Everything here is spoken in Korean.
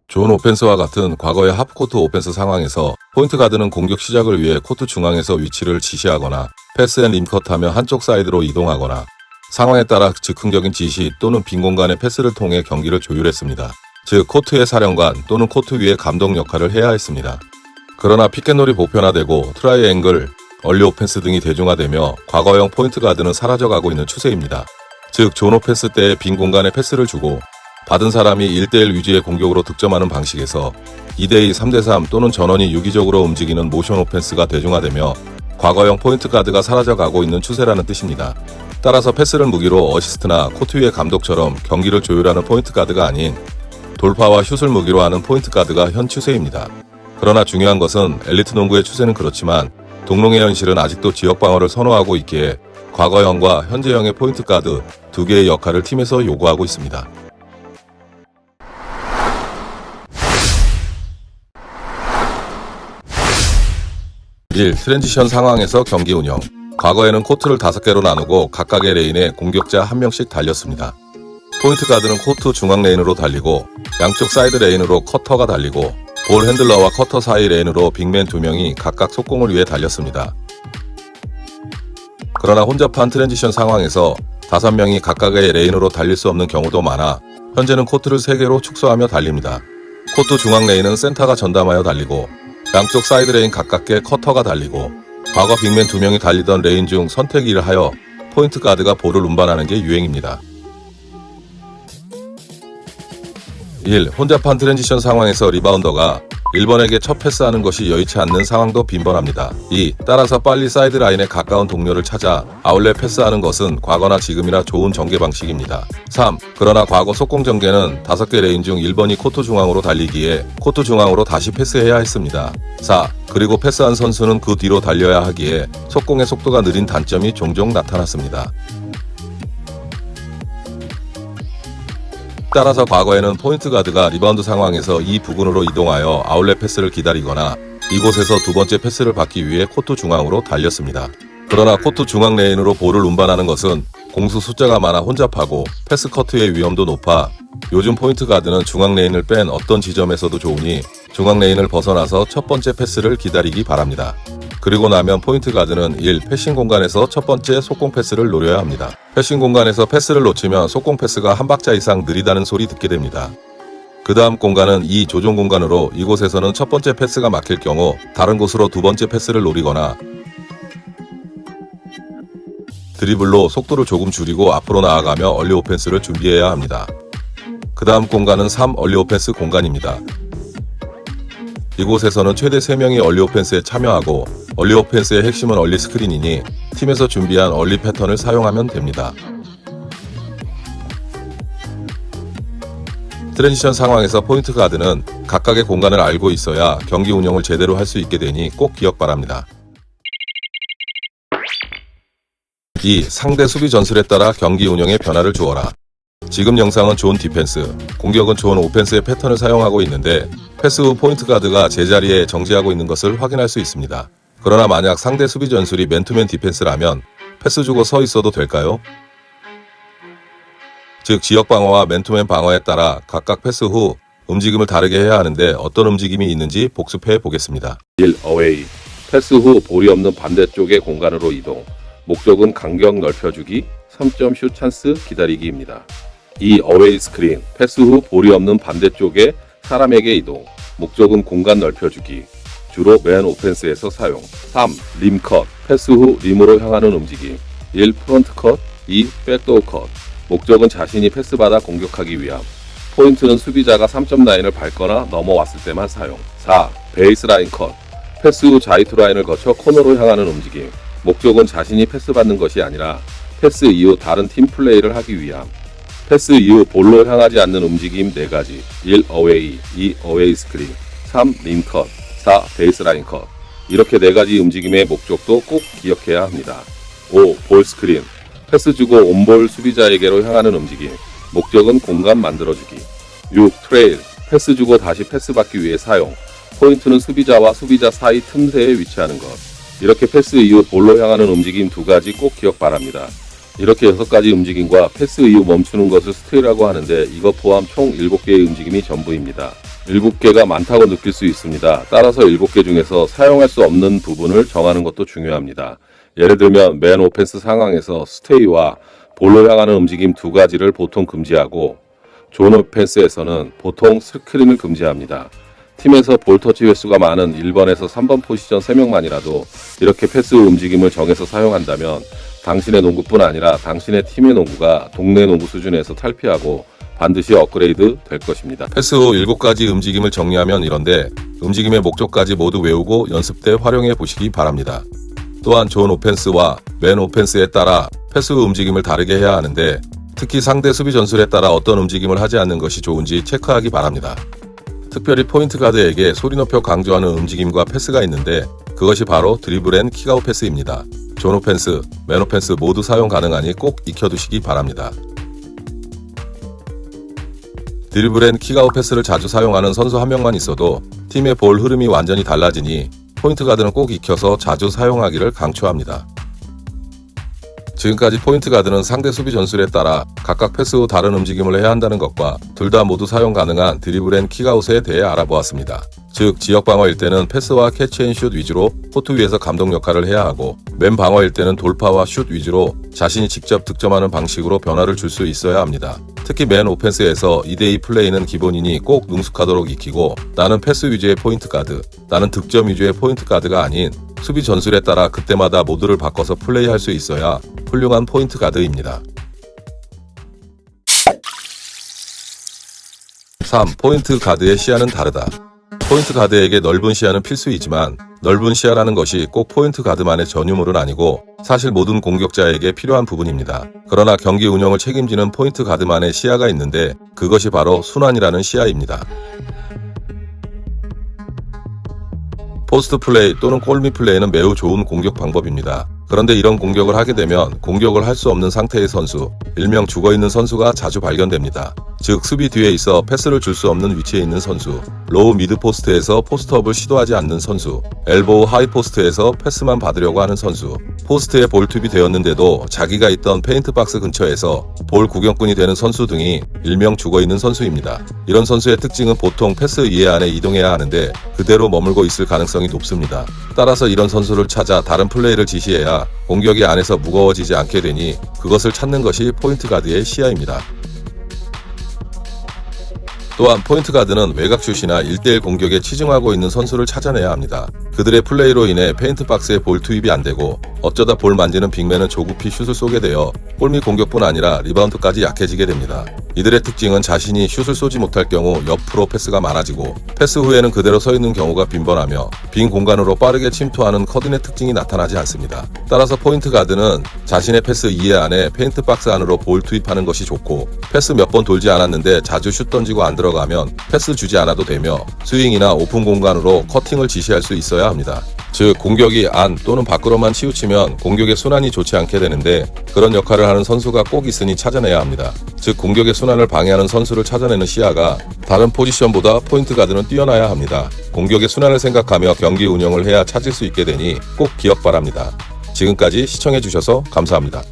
존 오펜스와 같은 과거의 하프코트 오펜스 상황에서 포인트 가드는 공격 시작을 위해 코트 중앙에서 위치를 지시하거나 패스 앤 림컷하며 한쪽 사이드로 이동하거나 상황에 따라 즉흥적인 지시 또는 빈 공간의 패스를 통해 경기를 조율했습니다. 즉 코트의 사령관 또는 코트 위의 감독 역할을 해야 했습니다. 그러나 픽앤롤이 보편화되고 트라이앵글, 얼리 오펜스 등이 대중화되며 과거형 포인트 가드는 사라져가고 있는 추세입니다. 즉 존 오펜스 때의 빈 공간에 패스를 주고 받은 사람이 1대1 위주의 공격으로 득점하는 방식에서 2대2, 3대3 또는 전원이 유기적으로 움직이는 모션 오펜스가 대중화되며 과거형 포인트 가드가 사라져가고 있는 추세라는 뜻입니다. 따라서 패스를 무기로 어시스트나 코트 위의 감독처럼 경기를 조율하는 포인트 가드가 아닌 돌파와 슛을 무기로 하는 포인트 가드가 현 추세입니다. 그러나 중요한 것은 엘리트 농구의 추세는 그렇지만 동농의 현실은 아직도 지역 방어를 선호하고 있기에 과거형과 현재형의 포인트 가드 두 개의 역할을 팀에서 요구하고 있습니다. 1. 트랜지션 상황에서 경기 운영. 과거에는 코트를 5개로 나누고 각각의 레인에 공격자 1명씩 달렸습니다. 포인트 가드는 코트 중앙 레인으로 달리고 양쪽 사이드 레인으로 커터가 달리고 볼 핸들러와 커터 사이 레인으로 빅맨 2명이 각각 속공을 위해 달렸습니다. 그러나 혼잡한 트랜지션 상황에서 5명이 각각의 레인으로 달릴 수 없는 경우도 많아 현재는 코트를 3개로 축소하며 달립니다. 코트 중앙 레인은 센터가 전담하여 달리고 양쪽 사이드 레인 가깝게 커터가 달리고 과거 빅맨 2명이 달리던 레인 중 선택을 하여 포인트 가드가 볼을 운반하는 게 유행입니다. 1. 혼잡한 트랜지션 상황에서 리바운더가 1번에게 첫 패스하는 것이 여의치 않는 상황도 빈번합니다. 2. 따라서 빨리 사이드 라인에 가까운 동료를 찾아 아울렛 패스하는 것은 과거나 지금이나 좋은 전개 방식입니다. 3. 그러나 과거 속공 전개는 5개 레인 중 1번이 코트 중앙으로 달리기에 코트 중앙으로 다시 패스해야 했습니다. 4. 그리고 패스한 선수는 그 뒤로 달려야 하기에 속공의 속도가 느린 단점이 종종 나타났습니다. 따라서 과거에는 포인트 가드가 리바운드 상황에서 이 부근으로 이동하여 아울렛 패스를 기다리거나 이곳에서 두 번째 패스를 받기 위해 코트 중앙으로 달렸습니다. 그러나 코트 중앙 레인으로 볼을 운반하는 것은 공수 숫자가 많아 혼잡하고 패스 커트의 위험도 높아 요즘 포인트 가드는 중앙 레인을 뺀 어떤 지점에서도 좋으니 중앙 레인을 벗어나서 첫 번째 패스를 기다리기 바랍니다. 그리고 나면 포인트 가드는 1. 패싱 공간에서 첫 번째 속공 패스를 노려야 합니다. 패싱 공간에서 패스를 놓치면 속공 패스가 한 박자 이상 느리다는 소리 듣게 됩니다. 그 다음 공간은 2. 조종 공간으로 이곳에서는 첫 번째 패스가 막힐 경우 다른 곳으로 두 번째 패스를 노리거나 드리블로 속도를 조금 줄이고 앞으로 나아가며 얼리 오펜스를 준비해야 합니다. 그 다음 공간은 3. 얼리 오펜스 공간입니다. 이곳에서는 최대 3명이 얼리 오펜스에 참여하고 얼리 오펜스의 핵심은 얼리 스크린이니 팀에서 준비한 얼리 패턴을 사용하면 됩니다. 트랜지션 상황에서 포인트 가드는 각각의 공간을 알고 있어야 경기 운영을 제대로 할 수 있게 되니 꼭 기억 바랍니다. 2. 상대 수비 전술에 따라 경기 운영에 변화를 주어라. 지금 영상은 존 디펜스, 공격은 존 오펜스의 패턴을 사용하고 있는데 패스 후 포인트 가드가 제자리에 정지하고 있는 것을 확인할 수 있습니다. 그러나 만약 상대 수비 전술이 맨투맨 디펜스라면 패스 주고 서 있어도 될까요? 즉 지역 방어와 맨투맨 방어에 따라 각각 패스 후 움직임을 다르게 해야 하는데 어떤 움직임이 있는지 복습해 보겠습니다. 1. 어웨이. 패스 후 볼이 없는 반대쪽의 공간으로 이동. 목적은 간격 넓혀주기, 3점 슛 찬스 기다리기입니다. 2. 어웨이 스크린. 패스 후 볼이 없는 반대쪽에 사람에게 이동. 목적은 공간 넓혀주기. 주로 맨 오펜스에서 사용. 3. 림 컷. 패스 후 림으로 향하는 움직임. 1. 프론트 컷. 2. 백도어 컷. 목적은 자신이 패스받아 공격하기 위함. 포인트는 수비자가 3점 라인을 밟거나 넘어왔을 때만 사용. 4. 베이스 라인 컷. 패스 후 자이트 라인을 거쳐 코너로 향하는 움직임. 목적은 자신이 패스받는 것이 아니라 패스 이후 다른 팀 플레이를 하기 위함. 패스 이후 볼로 향하지 않는 움직임 4가지. 1. 어웨이. 2. 어웨이 스크린. 3. 림 컷. 4. 베이스라인 컷. 이렇게 4가지 움직임의 목적도 꼭 기억해야 합니다. 5. 볼 스크린. 패스 주고 온볼 수비자에게로 향하는 움직임. 목적은 공간 만들어주기. 6. 트레일. 패스 주고 다시 패스 받기 위해 사용. 포인트는 수비자와 수비자 사이 틈새에 위치하는 것. 이렇게 패스 이후 볼로 향하는 움직임 두 가지 꼭 기억 바랍니다. 이렇게 6가지 움직임과 패스 이후 멈추는 것을 스테이라고 하는데 이것 포함 총 7개의 움직임이 전부입니다. 7개가 많다고 느낄 수 있습니다. 따라서 7개 중에서 사용할 수 없는 부분을 정하는 것도 중요합니다. 예를 들면 맨 오펜스 상황에서 스테이와 볼로 향하는 움직임 두 가지를 보통 금지하고 존 오펜스에서는 보통 스크린을 금지합니다. 팀에서 볼 터치 횟수가 많은 1번에서 3번 포지션 3명만이라도 이렇게 패스 후 움직임을 정해서 사용한다면 당신의 농구뿐 아니라 당신의 팀의 농구가 동네 농구 수준에서 탈피하고 반드시 업그레이드 될 것입니다. 패스 후 7가지 움직임을 정리하면 이런데 움직임의 목적까지 모두 외우고 연습 때 활용해 보시기 바랍니다. 또한 존 오펜스와 맨 오펜스에 따라 패스 후 움직임을 다르게 해야 하는데 특히 상대 수비 전술에 따라 어떤 움직임을 하지 않는 것이 좋은지 체크하기 바랍니다. 특별히 포인트 가드에게 소리 높여 강조하는 움직임과 패스가 있는데 그것이 바로 드리블 앤 킥아웃 패스입니다. 존 오펜스, 맨 오펜스 모두 사용 가능하니 꼭 익혀두시기 바랍니다. 드리블 앤 킥아웃 패스를 자주 사용하는 선수 한 명만 있어도 팀의 볼 흐름이 완전히 달라지니 포인트 가드는 꼭 익혀서 자주 사용하기를 강추합니다. 지금까지 포인트 가드는 상대 수비 전술에 따라 각각 패스 후 다른 움직임을 해야 한다는 것과 둘 다 모두 사용 가능한 드리블 앤 킥아웃에 대해 알아보았습니다. 즉 지역 방어일 때는 패스와 캐치 앤 슛 위주로 코트 위에서 감독 역할을 해야 하고 맨 방어일 때는 돌파와 슛 위주로 자신이 직접 득점하는 방식으로 변화를 줄 수 있어야 합니다. 특히 맨 오펜스에서 2대2 플레이는 기본이니 꼭 능숙하도록 익히고 나는 패스 위주의 포인트 가드, 나는 득점 위주의 포인트 가드가 아닌 수비 전술에 따라 그때마다 모드를 바꿔서 플레이할 수 있어야 훌륭한 포인트 가드입니다. 3. 포인트 가드의 시야는 다르다. 포인트 가드에게 넓은 시야는 필수이지만 넓은 시야라는 것이 꼭 포인트 가드만의 전유물은 아니고 사실 모든 공격자에게 필요한 부분입니다. 그러나 경기 운영을 책임지는 포인트 가드만의 시야가 있는데 그것이 바로 순환이라는 시야입니다. 포스트 플레이 또는 골밑 플레이는 매우 좋은 공격 방법입니다. 그런데 이런 공격을 하게 되면 공격을 할 수 없는 상태의 선수, 일명 죽어있는 선수가 자주 발견됩니다. 즉 수비 뒤에 있어 패스를 줄 수 없는 위치에 있는 선수, 로우 미드 포스트에서 포스트업을 시도하지 않는 선수, 엘보우 하이 포스트에서 패스만 받으려고 하는 선수, 포스트에 볼 투입이 되었는데도 자기가 있던 페인트 박스 근처에서 볼 구경꾼이 되는 선수 등이 일명 죽어있는 선수입니다. 이런 선수의 특징은 보통 패스 이해 안에 이동해야 하는데 그대로 머물고 있을 가능성이 높습니다. 따라서 이런 선수를 찾아 다른 플레이를 지시해야 공격이 안에서 무거워지지 않게 되니 그것을 찾는 것이 포인트 가드의 시야입니다. 또한 포인트 가드는 외곽슛이나 1대1 공격에 치중하고 있는 선수를 찾아내야 합니다. 그들의 플레이로 인해 페인트 박스에 볼 투입이 안되고 어쩌다 볼 만지는 빅맨은 조급히 슛을 쏘게 되어 골밑 공격뿐 아니라 리바운드까지 약해지게 됩니다. 이들의 특징은 자신이 슛을 쏘지 못할 경우 옆으로 패스가 많아지고 패스 후에는 그대로 서 있는 경우가 빈번하며 빈 공간으로 빠르게 침투하는 커딘의 특징이 나타나지 않습니다. 따라서 포인트 가드는 자신의 패스 이해 안에 페인트 박스 안으로 볼 투입하는 것이 좋고 패스 몇 번 돌지 않았는데 자주 슛 던지고 안 들어가면 패스 주지 않아도 되며 스윙이나 오픈 공간으로 커팅을 지시할 수 있어야 합니다. 즉 공격이 안 또는 밖으로만 치우치면 공격의 순환이 좋지 않게 되는데 그런 역할을 하는 선수가 꼭 있으니 찾아내야 합니다. 즉 공격의 순환을 방해하는 선수를 찾아내는 시야가 다른 포지션보다 포인트 가드는 뛰어나야 합니다. 공격의 순환을 생각하며 경기 운영을 해야 찾을 수 있게 되니 꼭 기억 바랍니다. 지금까지 시청해주셔서 감사합니다.